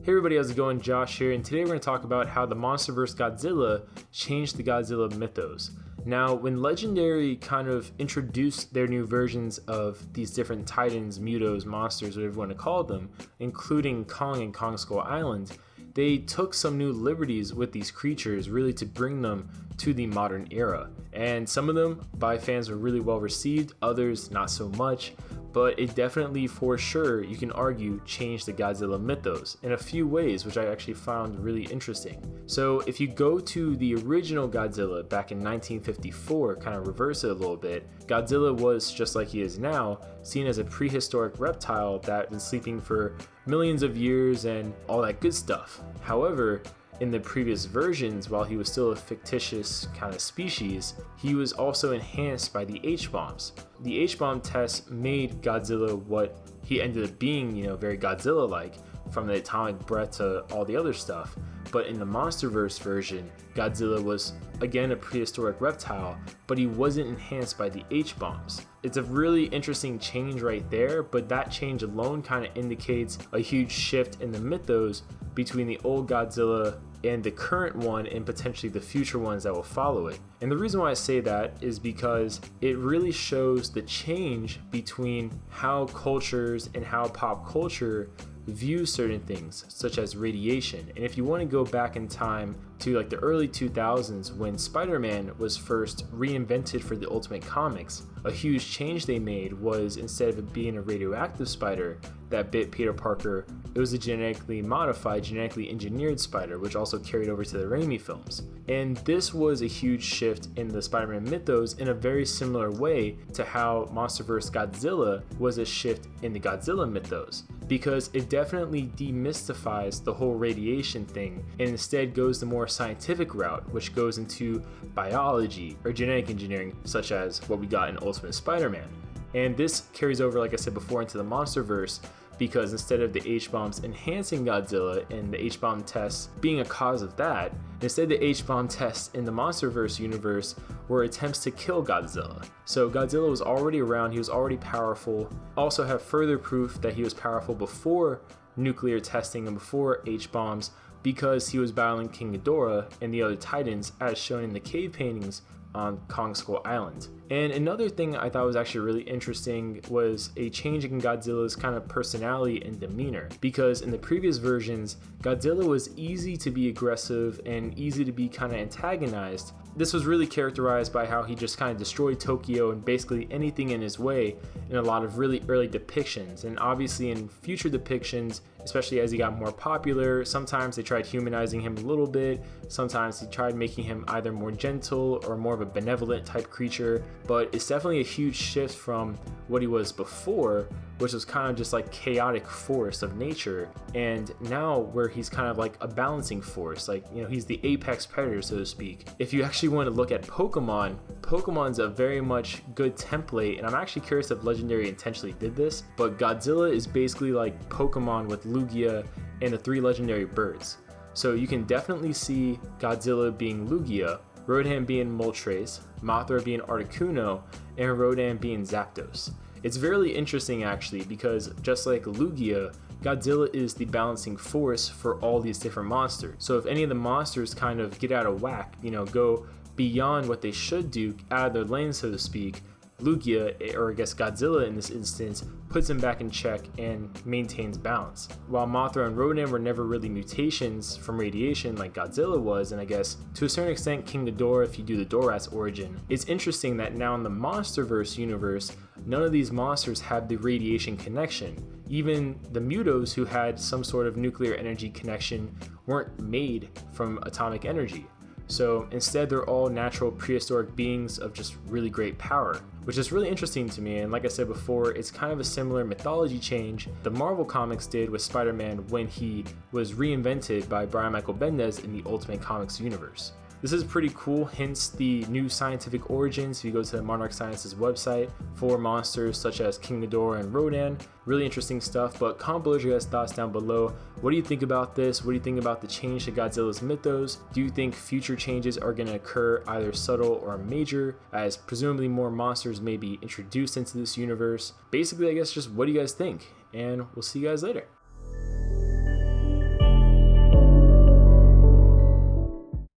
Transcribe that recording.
Hey everybody, how's it going? Josh here, and today we're going to talk about how the MonsterVerse Godzilla changed the Godzilla mythos. Now, when Legendary kind of introduced their new versions of these different titans, mutos, monsters, whatever you want to call them, including Kong and Kong Skull Island, they took some new liberties with these creatures really to bring them to the modern era. And some of them by fans were really well received, others not so much, but it definitely, for sure, you can argue, changed the Godzilla mythos in a few ways, which I actually found really interesting. So if you go to the original Godzilla back in 1954, kind of reverse it a little bit, Godzilla was, just like he is now, seen as a prehistoric reptile that had been sleeping for millions of years and all that good stuff. However, in the previous versions, while he was still a fictitious kind of species, he was also enhanced by the H-bombs. The H-bomb test made Godzilla what he ended up being, very Godzilla-like, from the atomic breath to all the other stuff. But in the MonsterVerse version, Godzilla was again a prehistoric reptile, but he wasn't enhanced by the H-bombs. It's a really interesting change right there, but that change alone kind of indicates a huge shift in the mythos between the old Godzilla and the current one and potentially the future ones that will follow it. And the reason why I say that is because it really shows the change between how cultures and how pop culture view certain things, such as radiation. And if you want to go back in time to like the early 2000s when Spiderman was first reinvented for the Ultimate Comics, a huge change they made was instead of it being a radioactive spider that bit Peter Parker, it was a genetically modified, genetically engineered spider, which also carried over to the Raimi films. And this was a huge shift in the Spider-Man mythos in a very similar way to how MonsterVerse Godzilla was a shift in the Godzilla mythos, because it definitely demystifies the whole radiation thing and instead goes the more scientific route, which goes into biology or genetic engineering, such as what we got in Ultimate Spider-Man. And this carries over, like I said before, into the MonsterVerse, because instead of the H-bombs enhancing Godzilla and the H-bomb tests being a cause of that, instead the H-bomb tests in the MonsterVerse universe were attempts to kill Godzilla. So Godzilla was already around, he was already powerful, also have further proof that he was powerful before nuclear testing and before H-bombs, because he was battling King Ghidorah and the other titans as shown in the cave paintings on Kong Skull Island. And another thing I thought was actually really interesting was a change in Godzilla's kind of personality and demeanor, because in the previous versions, Godzilla was easy to be aggressive and easy to be kind of antagonized. This was really characterized by how he just kind of destroyed Tokyo and basically anything in his way in a lot of really early depictions. And obviously in future depictions, especially as he got more popular, sometimes they tried humanizing him a little bit, sometimes they tried making him either more gentle or more of a benevolent type creature, but it's definitely a huge shift from what he was before, which was kind of just like chaotic force of nature, and now where he's kind of like a balancing force, like, he's the apex predator, so to speak. If you actually want to look at Pokemon's a very much good template, and I'm actually curious if Legendary intentionally did this, but Godzilla is basically like Pokemon with Lugia and the 3 legendary birds. So you can definitely see Godzilla being Lugia, Rodan being Moltres, Mothra being Articuno, and Rodan being Zapdos. It's very interesting actually, because just like Lugia, Godzilla is the balancing force for all these different monsters. So if any of the monsters kind of get out of whack, go beyond what they should do, out of their lane, so to speak, Lugia, or I guess Godzilla in this instance, puts him back in check and maintains balance. While Mothra and Rodan were never really mutations from radiation like Godzilla was, and I guess to a certain extent King Ghidorah if you do the Dorat's origin, it's interesting that now in the MonsterVerse universe, none of these monsters have the radiation connection. Even the mutos who had some sort of nuclear energy connection weren't made from atomic energy. So instead they're all natural prehistoric beings of just really great power, which is really interesting to me. And like I said before, it's kind of a similar mythology change the Marvel Comics did with Spider-Man when he was reinvented by Brian Michael Bendis in the Ultimate Comics universe. This is pretty cool, hence the new scientific origins. If you go to the Monarch Science's website for monsters such as King Ghidorah and Rodan, really interesting stuff. But comment below your guys' thoughts down below. What do you think about this? What do you think about the change to Godzilla's mythos? Do you think future changes are going to occur either subtle or major, as presumably more monsters may be introduced into this universe? Basically, I guess just what do you guys think? And we'll see you guys later.